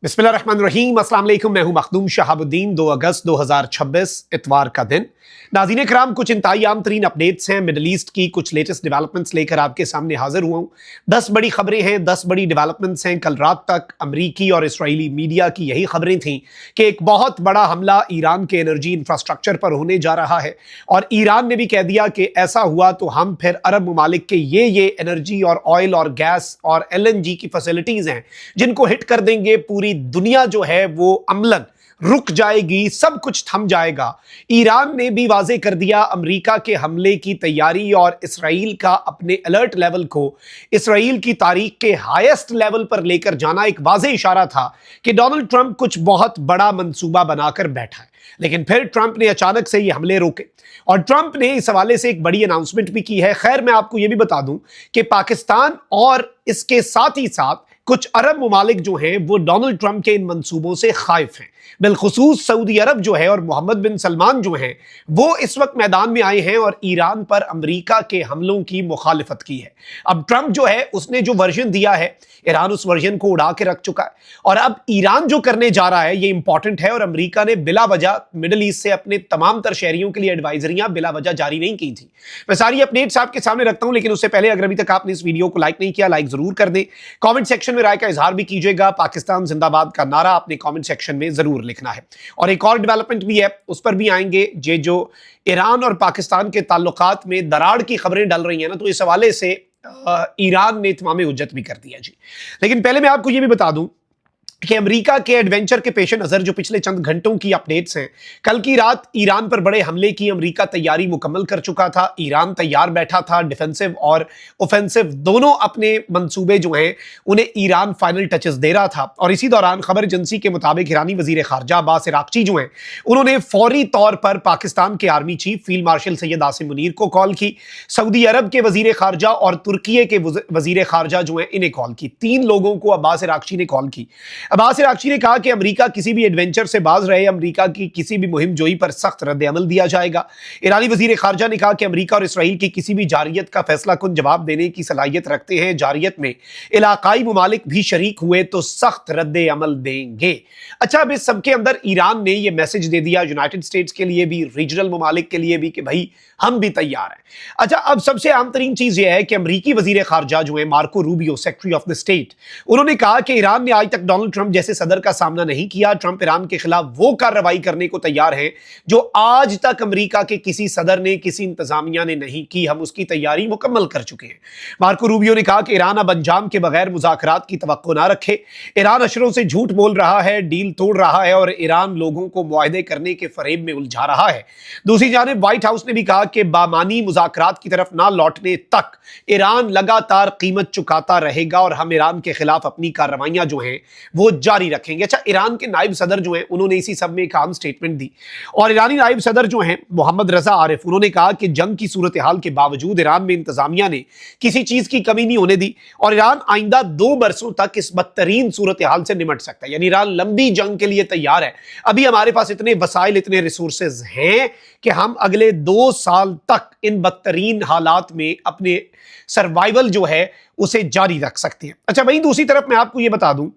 बिस्मिल्लाहिर्रहमानिर्रहीम, अस्सलाम वालेकुम। मैं हूं मखदूम शहाबुद्दीन। 2 अगस्त 2026 इतवार का दिन। नाज़रीन कराम, कुछ इंतहाई आम तरीन अपडेट्स हैं मिडल ईस्ट की, कुछ लेटेस्ट डेवलपमेंट्स लेकर आपके सामने हाजिर हुआ हूं। 10 बड़ी खबरें हैं, 10 बड़ी डेवलपमेंट्स हैं। कल रात तक अमरीकी और इसराइली मीडिया की यही खबरें थीं कि एक बहुत बड़ा हमला ईरान के एनर्जी इंफ्रास्ट्रक्चर पर होने जा रहा है, और ईरान ने भी कह दिया कि ऐसा हुआ तो हम फिर अरब ममालिक के ये एनर्जी और ऑयल और गैस और LNG की फैसिलिटीज हैं जिनको हिट कर देंगे। पूरी दुनिया जो है वो अमलन रुक जाएगी, सब कुछ थम जाएगा। ईरान ने भी वाजे कर दिया अमेरिका के हमले की तैयारी, और इसराइल का अपने अलर्ट लेवल को इसराइल की तारीख के हाईएस्ट लेवल पर लेकर जाना एक वाजे इशारा था कि डोनाल्ड ट्रंप कुछ बहुत बड़ा मंसूबा बनाकर बैठा है। लेकिन फिर ट्रंप ने अचानक से ये हमले रोके, और ट्रंप ने इस हवाले से एक बड़ी अनाउंसमेंट भी की है। खैर, मैं आपको यह भी बता दूं कि पाकिस्तान और इसके साथ ही साथ कुछ अरब ममालिक जो हैं वो डोनाल्ड ट्रंप के इन मंसूबों से खाइफ हैं। बिलखुसूस सऊदी अरब जो है और मोहम्मद बिन सलमान जो हैं वो इस वक्त मैदान में आए हैं और ईरान पर अमेरिका के हमलों की मुखालिफत की है। अब ट्रंप जो है उसने जो वर्जन दिया है, ईरान उस वर्जन को उड़ा के रख चुका है, और अब ईरान जो करने जा रहा है ये इंपॉर्टेंट है। और अमेरिका ने बिला वजह मिडिल ईस्ट से अपने तमाम तर शहरियों के लिए एडवाइजरियां बिला वजह जारी नहीं की थी। मैं सारी अपडेट्स आपके सामने रखता हूं, लेकिन उससे पहले अगर अभी तक आपने इस वीडियो को लाइक नहीं किया, लाइक जरूर कर दें। कमेंट सेक्शन में राय का इजहार भी कीजिएगा। पाकिस्तान जिंदाबाद का नारा अपने कमेंट सेक्शन में जरूर लिखना है। और एक और डेवलपमेंट भी है, उस पर भी आएंगे। जो ईरान और पाकिस्तान के ताल्लुकात में दरार की खबरें डल रही हैं ना, तो इस हवाले से ईरान ने इत्माम हुज्जत भी कर दिया जी। लेकिन पहले मैं आपको यह भी बता दूं कि अमेरिका के एडवेंचर के पेश नजर जो पिछले चंद घंटों की अपडेट्स हैं, कल की रात ईरान पर बड़े हमले की अमेरिका तैयारी मुकम्मल कर चुका था। ईरान तैयार बैठा था, डिफेंसिव और ऑफेंसिव दोनों अपने मंसूबे जो हैं उन्हें ईरान फाइनल टचेस दे रहा था। और इसी दौरान खबर एजेंसी के मुताबिक ईरानी वजीर खारजा अब्बास अराक्ची जो हैं उन्होंने फौरी तौर पर पाकिस्तान के army chief field marshal Syed Asim Munir को कॉल की, सऊदी अरब के वजीर खारजा और तुर्की के वजीर खारजा जो हैं इन्हें कॉल की। 3 लोगों को अब्बास अराक्ची ने कॉल की। अब्बास अराक्ची ने कहा कि अमेरिका किसी भी एडवेंचर से बाज रहे, अमेरिका की किसी भी मुहिम जोई पर सख्त रद्द-ए-अमल दिया जाएगा। ईरानी वजीर खारजा ने कहा कि अमेरिका और इसराइल की किसी भी जारियत का फैसला कुन जवाब देने की सलाहियत रखते हैं। जारियत में इलाकाई ममालिक भी शरीक हुए तो सख्त रद्द-ए-अमल देंगे। अच्छा, अब इस सबके अंदर ईरान ने यह मैसेज दे दिया यूनाइटेड स्टेट्स के लिए भी, रीजनल ममालिक के लिए भी, कि भाई हम भी तैयार हैं। अच्छा, अब सबसे आम तरीन चीज यह है कि अमेरिकी वजीर खारजा जो है Marco Rubio, secretary of the state, उन्होंने कहा कि ईरान ने आज तक डोनाल्ड ट्रंप जैसे सदर का सामना नहीं किया। ट्रंप ईरान के खिलाफ वो कार्रवाई करने को तैयार हैं जो आज तक अमेरिका के किसी सदर ने, किसी इंतजामिया ने नहीं की। हम उसकी तैयारी मुकम्मल कर चुके हैं। मार्को रूबियो ने कहा कि ईरान अब अंजाम के बगैर मुज़ाकरात की तवक्को ना रखे। ईरान अशरों से झूठ बोल रहा है, डील तोड़ रहा है, और ईरान लोगों को मुआहदे करने के फरेब में उलझा रहा है। दूसरी जानिब व्हाइट हाउस ने भी कहा कि बामानी मुज़ाकरात की तरफ ना लौटने तक ईरान लगातार कीमत चुकाता रहेगा, और हम ईरान के खिलाफ अपनी कार्रवाइयां जो हैं वो जारी रखेंगे। अच्छा, ईरान के नायब सदर जो हैं उन्होंने इसी सब में एक आम स्टेटमेंट दी, और ईरानी नायब सदर जो हैं मोहम्मद रजा आरिफ, उन्होंने कहा कि जंग की सूरत हाल के बावजूद ईरान में इंतजामिया ने किसी चीज की कमी नहीं होने दी, और ईरान आइंदा 2 बरसों तक इस बदतरीन सूरत हाल से निमट सकता है। यानी ईरान लंबी जंग के लिए तैयार है। अभी हमारे पास इतने वसाइल, इतने रिसोर्सेज हैं कि हम अगले 2 साल तक इन बदतरीन हालात में अपने सर्वाइवल जो है उसे जारी रख सकते हैं। अच्छा, वहीं दूसरी तरफ मैं आपको यह बता दूं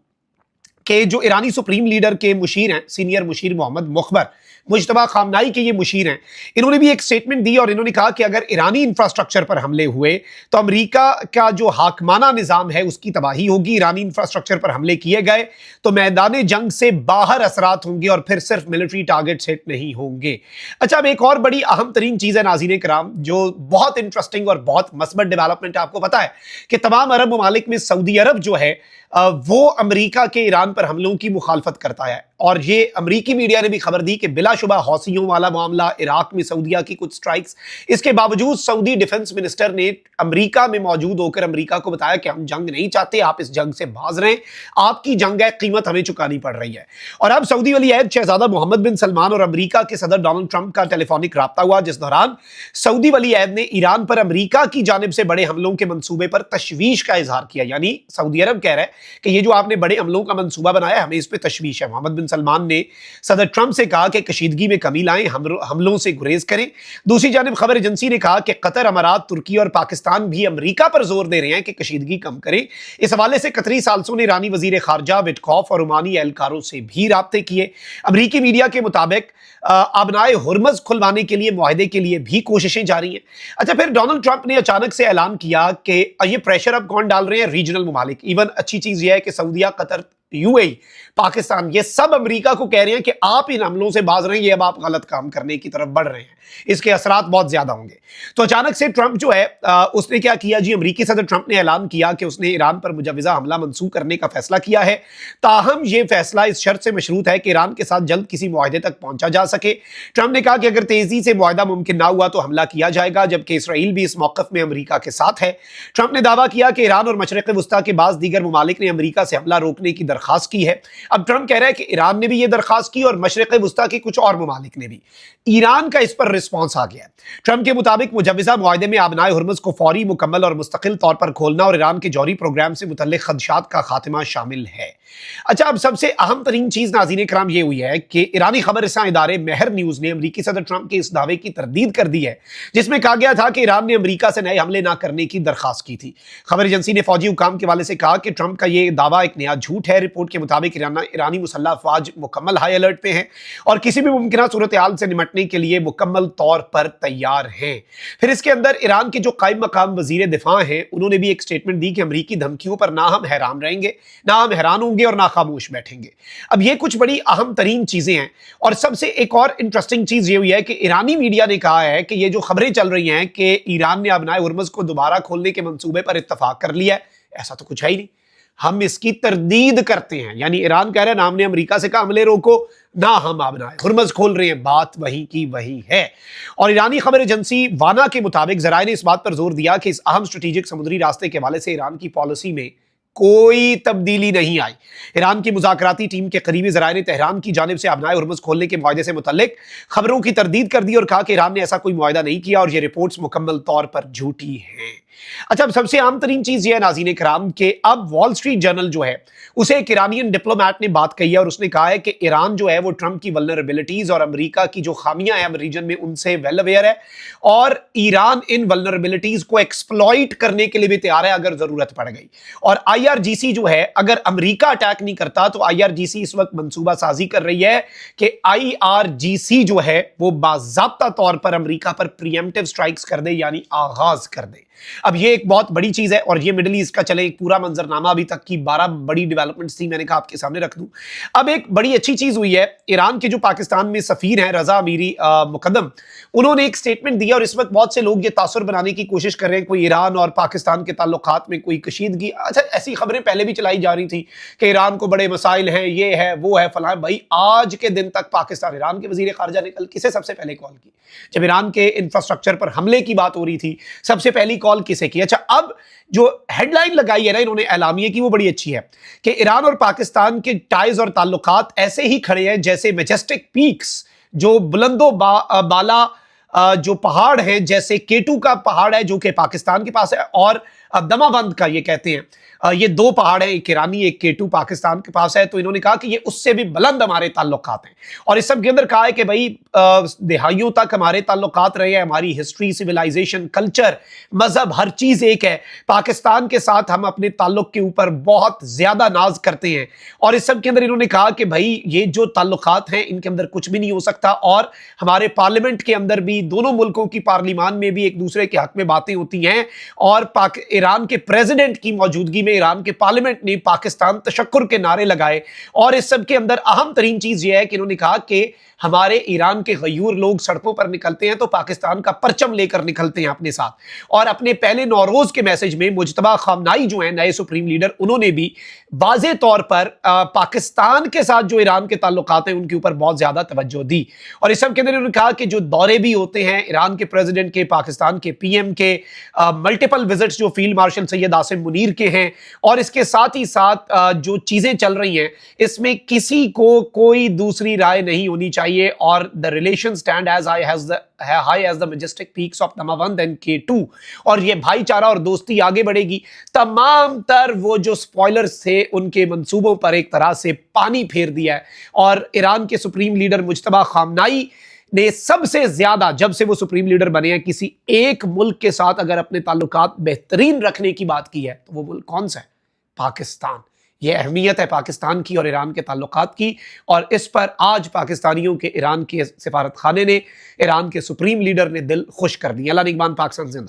कि जो ईरानी सुप्रीम लीडर के मुशीर हैं, सीनियर मुशीर मोहम्मद मुखबर मुज्तबा खामनाई के ये मुशीर हैं, इन्होंने भी एक स्टेटमेंट दी, और इन्होंने कहा कि अगर ईरानी इंफ्रास्ट्रक्चर पर हमले हुए तो अमेरिका का जो हाकमाना निज़ाम है उसकी तबाही होगी। ईरानी इंफ्रास्ट्रक्चर पर हमले किए गए तो मैदान जंग से बाहर असरात होंगे, और फिर सिर्फ मिलिट्री टारगेट्स हिट नहीं होंगे। अच्छा, अब एक और बड़ी अहम तरीन चीज़ है नाज़रीन कराम, जो बहुत इंटरेस्टिंग और बहुत मस्बत डेवलपमेंट है। आपको पता है कि तमाम अरब ममालिक में सऊदी अरब जो है वो अमेरिका के ईरान पर हमलों की मुखालफत करता है, और ये अमेरिकी मीडिया ने भी खबर दी कि बिलाशुबा हौसियों वाला मामला, इराक में सऊदिया की कुछ स्ट्राइक्स, इसके बावजूद सऊदी डिफेंस मिनिस्टर ने अमेरिका में मौजूद होकर अमेरिका को बताया कि हम जंग नहीं चाहते, आप इस जंग से भाग रहे हैं, आपकी जंग है, कीमत हमें चुकानी पड़ रही है। और अब सऊदी वली अहद शहजादा मोहम्मद बिन सलमान और अमेरिका के सदर डोनाल्ड ट्रंप का टेलीफोनिक राब्ता हुआ, जिस दौरान सऊदी वली अहद ने ईरान पर अमेरिका की जानिब से बड़े हमलों के मंसूबे पर तशवीश का इजहार किया। यानी सऊदी अरब कह रहा है कि ये जो आपने बड़े हमलों का मंसूबा बनाया, हमें इस पर तशवीश है। मोहम्मद बिन सलमान ने सदर ट्रंप से कहा कि कशीदगी में कमी लाएं, हमलों से गुरेज करें। दूसरी जानिब खबर एजेंसी ने कहा कि कतर, अमारात, तुर्की और पाकिस्तान भी अमरीका पर जोर दे रहे हैं कि कशीदगी कम करें। इस हवाले से कतरी सालसों ने ईरानी वजीर खारजा विटकॉफ और ओमानी एहलकारों से भी राब्ते किए। अमरीकी मीडिया के मुताबिक आबनाए हुर्मज खुलवाने के लिए मुआहदे के लिए भी कोशिशें जारी हैं। अच्छा, फिर डोनाल्ड ट्रंप ने अचानक से ऐलान किया कि ये प्रेशर अब कौन डाल रहे हैं? रीजनल ममालिक। इवन अच्छी चीज यह है कि सऊदीया, कतर, यूएई, पाकिस्तान, ये सब अमेरिका को कह रहे हैं कि आप इन हमलों से बाज रहे हैं, ये अब आप गलत काम करने की तरफ बढ़ रहे हैं, इसके असरात बहुत ज्यादा होंगे। तो अचानक से ट्रंप जो है उसने क्या किया जी? अमेरिकी सदर ट्रंप ने ऐलान किया कि उसने ईरान पर मुजव्वजा हमला मंसूख करने का फैसला किया है। ताहम यह फैसला इस शर्त से मशरूत है कि ईरान के साथ जल्द किसी मुआहदे तक पहुंचा जा सके। ट्रंप ने कहा कि अगर तेजी से मुआहदा मुमकिन ना हुआ तो हमला किया जाएगा, जबकि इसराइल भी इस मौक़िफ़ में अमेरिका के साथ है। ट्रंप ने दावा किया कि ईरान और मशरिक़ वस्ता के बाद दीगर ममालिक ने अमेरिका से हमला रोकने की दरखास्त की है। अब ट्रंप कह रहा है कि ईरान ने भी यह दरखास्त की और मशरिक़ वस्ता के कुछ और ममालिक ने भी। ईरान का इस पर रिस्पॉन्स आ गया है। ट्रंप के मुताबिक मुजव्वजा मुआहदे में आबनाए हुर्मुज़ को फौरी, मुकम्मल और मुस्तकिल तौर पर खोलना और ईरान के जौहरी प्रोग्राम से मुतल्लिक़ खदशात का खात्मा शामिल है। अच्छा, अब सबसे अहम तरीन चीज नाज़रीन इकराम ये हुई है कि ईरानी खबर रसां इदारे मेहर न्यूज ने अमरीकी सदर ट्रंप के इस दावे की तरदीद कर दी है, जिसमें कहा गया था कि ईरान ने अमरीका से नए हमले ना करने की दरखास्त की थी। खबर एजेंसी ने फौजी हुकाम के हवाले से कहा कि ट्रंप का यह दावा एक नया झूठ है। रिपोर्ट के मुताबिक ईरानी मुसल्लह अफवाज मुकम्मल हाई अलर्ट पे हैं और किसी भी मुमकिन सूरत हाल से निपटने के लिए मुकम्मल तौर पर तैयार हैं। फिर इसके अंदर ईरान के जो कायम मकाम वजीर दिफा हैं, उन्होंने भी एक स्टेटमेंट दी कि अमरीकी धमकियों पर ना हम हैरान रहेंगे, ना हम हैरान होंगे और ना खामोश बैठेंगे। अब ये कुछ बड़ी अहम तरीन चीजें हैं। और सबसे एक और इंटरेस्टिंग चीज ये हुई है कि ईरानी मीडिया ने कहा है कि ये जो खबरें चल रही हैं कि ईरान ने आबनाए हुर्मुज़ को दोबारा खोलने के मंसूबे पर इत्तफाक कर लिया है, ऐसा तो कुछ है ही नहीं। हम इसकी तरदीद करते हैं। यानी ईरान कह रहा है ना हमने अमेरिका से कहा हमले रोको, ना हम आबनाए हुर्मुज़ खोल रहे हैं। बात वही की वही है। और ईरानी खबर एजेंसी वाना के मुताबिक ज़राए ने इस बात पर जोर दिया कि इस अहम स्ट्रेटेजिक समुद्री रास्ते के हवाले से ईरान की पॉलिसी में कोई तब्दीली नहीं आई। ईरान की मुज़ाकराती टीम के करीबी ज़राए ने तेहरान की जानिब से आबनाए हुर्मुज़ खोलने के मुआहदे से मुतल्लिक खबरों की तरदीद कर दी और कहा कि ईरान ने ऐसा कोई मुआहदा नहीं किया और ये रिपोर्ट्स मुकम्मल तौर पर झूठी हैं। अच्छा, अब सबसे आम तरीन चीज ये है नाज़रीन इकराम कि अब वॉल स्ट्रीट जर्नल जो है उसे एक ईरानियन डिप्लोमेट ने बात कही है और उसने कहा है कि ईरान जो है वो ट्रंप की वल्नरेबिलिटीज और अमेरिका की जो खामियां हैं रीजन में उनसे वेल अवेयर है और ईरान इन वल्नरेबिलिटीज को एक्सप्लॉइट करने के लिए भी तैयार है अगर जरूरत पड़ गई। और IRGC जो है, अगर अमेरिका अटैक नहीं करता तो IRGC इस वक्त मंसूबा साजी कर रही है कि IRGC जो है वो बाज़ाब्ता तौर पर अमेरिका पर प्रीएम्प्टिव स्ट्राइक्स कर दे, यानी आगाज कर दे। अब ये एक बहुत बड़ी चीज है और ये मिडिल ईस्ट का चले एक पूरा मंजरनामा अभी तक की 12 बड़ी डेवलपमेंट्स थी, मैंने कहा आपके सामने रख दूं। अब एक बड़ी अच्छी चीज हुई है, ईरान के जो पाकिस्तान में सफीर हैं रजा अमीरी मुकद्दम, उन्होंने एक स्टेटमेंट दिया और इस वक्त बहुत से लोग ये तासुर बनाने की कोशिश कर रहे हैं कोई ईरान और पाकिस्तान के ताल्लुकात में कोई कशीदगी। अच्छा, ऐसी खबरें पहले भी चलाई जा रही थी कि ईरान को बड़े मसाइल हैं, ये है वो है फलां। भाई, आज के दिन तक पाकिस्तान, ईरान के वजीर खारजा ने कल किसे सबसे पहले कॉल की? जब ईरान के इंफ्रास्ट्रक्चर पर हमले की बात हो रही थी, सबसे पहली कॉल किसे की? अच्छा, अब जो हेडलाइन लगाई है ना इन्होंने एलामिये की, वो बड़ी अच्छी है कि ईरान और पाकिस्तान के टाइज और ताल्लुकात ऐसे ही खड़े हैं जैसे मैजेस्टिक पीक्स, जो बुलंदो बाला जो पहाड़ है, जैसे केटू का पहाड़ है जो कि पाकिस्तान के पास है और दमाबंद का ये कहते हैं, ये दो पहाड़ है, एक ईरानी एक केटू पाकिस्तान के पास है। तो इन्होंने कहा कि ये उससे भी बुलंद हमारे ताल्लुकात हैं और इस सब के अंदर कहा है कि भाई दहाइयों तक हमारे ताल्लुकात रहे हैं, हमारी हिस्ट्री, सिविलाइजेशन, कल्चर, मजहब, हर चीज एक है। पाकिस्तान के साथ हम अपने ताल्लुक के ऊपर बहुत ज्यादा नाज करते हैं और इस सब के अंदर इन्होंने कहा कि भाई ये जो ताल्लुकात हैं इनके अंदर कुछ भी नहीं हो सकता और हमारे पार्लियामेंट के अंदर भी, दोनों मुल्कों की पार्लिमान में भी एक दूसरे के हक में बातें होती हैं और ईरान के प्रेसिडेंट की मौजूदगी में ईरान के पार्लियामेंट ने पाकिस्तान तशक्कुर के नारे लगाए। और इस सब के अंदर अहम तरीन चीज यह है कि इन्होंने कहा कि हमारे ईरान के गयूर लोग सड़कों पर निकलते हैं तो पाकिस्तान का परचम लेकर निकलते हैं अपने साथ। और अपने पहले नौरोज के मैसेज में मुजतबा खामनाई जो है नए सुप्रीम लीडर, उन्होंने भी वाज़े तौर पर पाकिस्तान के साथ जो ईरान के ताल्लुकात हैं उनके ऊपर बहुत ज्यादा तवज्जो दी। और इस सब के अंदर उन्होंने कहा कि जो दौरे भी होते हैं ईरान के प्रेसिडेंट के, पाकिस्तान के PM के, मल्टीपल विजिट्स जो फील्ड मार्शल सैयद आसिम मुनीर के हैं और इसके साथ ही साथ जो चीजें चल रही हैं इसमें किसी को कोई दूसरी राय नहीं होनी चाहिए। چاہیے اور the relations stand as high as the majestic peaks of Damavan and K2 اور یہ بھائی چارہ اور دوستی آگے بڑھے گی. تمام تر وہ جو سپوائلرز تھے ان کے منصوبوں پر ایک طرح سے پانی پھیر دیا ہے اور ایران کے سپریم لیڈر مجتبی خامنائی نے سب سے زیادہ جب سے وہ سپریم لیڈر بنے ہیں کسی ایک ملک کے ساتھ اگر اپنے تعلقات بہترین رکھنے کی بات کی ہے تو وہ ملک کون سا ہے؟ پاکستان. یہ اہمیت ہے پاکستان کی اور ایران کے تعلقات کی اور اس پر آج پاکستانیوں کے ایران کے سفارت خانے نے ایران کے سپریم لیڈر نے دل خوش کر دیا. اللہ نگہبان. پاکستان زندہ.